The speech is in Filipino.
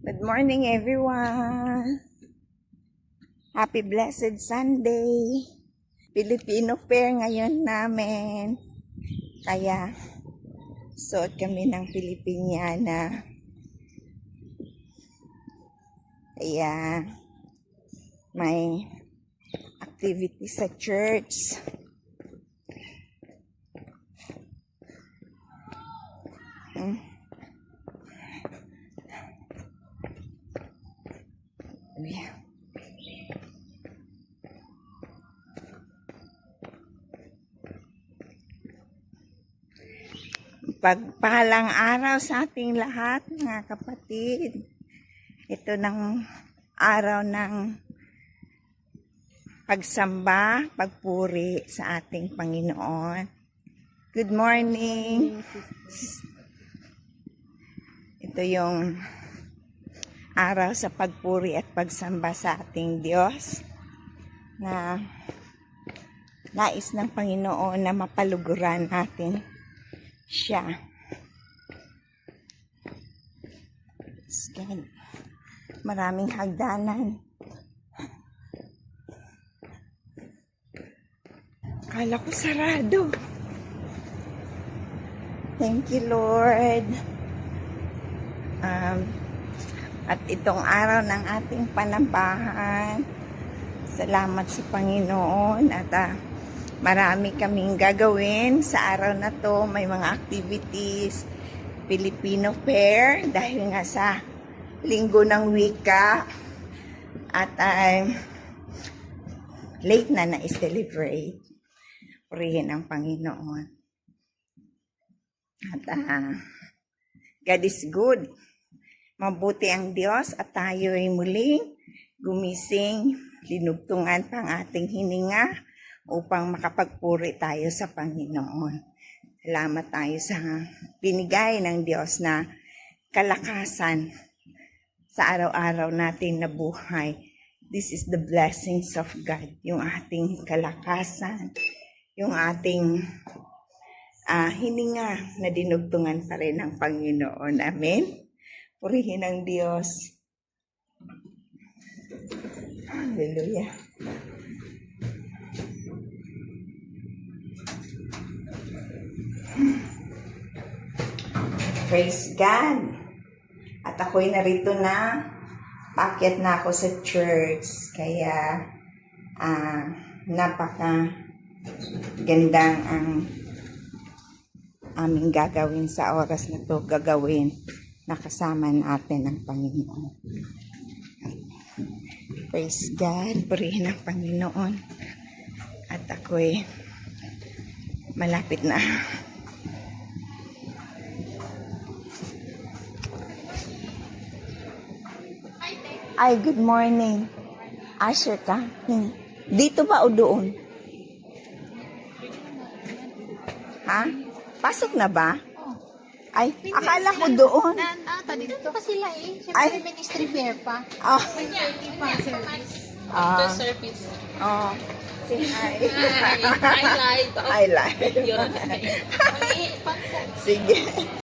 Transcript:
Good morning, everyone. Happy Blessed Sunday. Filipino fair ngayon namin. Kaya, suot kami ng Pilipiniana. Kaya, may activity sa church. Pagpalang araw sa ating lahat, mga kapatid. Ito ng araw ng pagsamba, pagpuri sa ating Panginoon. Good morning. Ito yung araw sa pagpuri at pagsamba sa ating Diyos na nais ng Panginoon na mapaluguran natin siya. God. Maraming hagdanan. Akala ko sarado. Thank you, Lord. At itong araw ng ating panambahan, salamat sa Panginoon at marami kaming gagawin sa araw na to. May mga activities, Filipino fair, dahil nga sa linggo ng wika. At late na na-celebrate. Purihin ang Panginoon. At God is good. Mabuti ang Diyos at tayo ay muling gumising, linugtungan pang ating hininga upang makapagpuri tayo sa Panginoon. Salamat tayo sa binigay ng Diyos na kalakasan sa araw-araw natin na buhay. This is the blessings of God. Yung ating kalakasan, yung ating hininga na dinugtungan pa rin ng Panginoon. Amen? Purihin ang Diyos. Hallelujah. Praise God. At ako'y narito na. Paakyat na ako sa church. Kaya napaka gandang ang aming gagawin sa oras na to. Gagawin na kasama natin ang Panginoon. Praise God. Purihin ang Panginoon. At ako'y malapit na. Ay, good morning. Asher ka? Dito ba o doon? Ha? Pasok na ba? Ay, akala ko doon. Dito pa sila eh. Siyempre ministry fair pa. May service. Service. Oh. Say hi. I live. I live. Sige.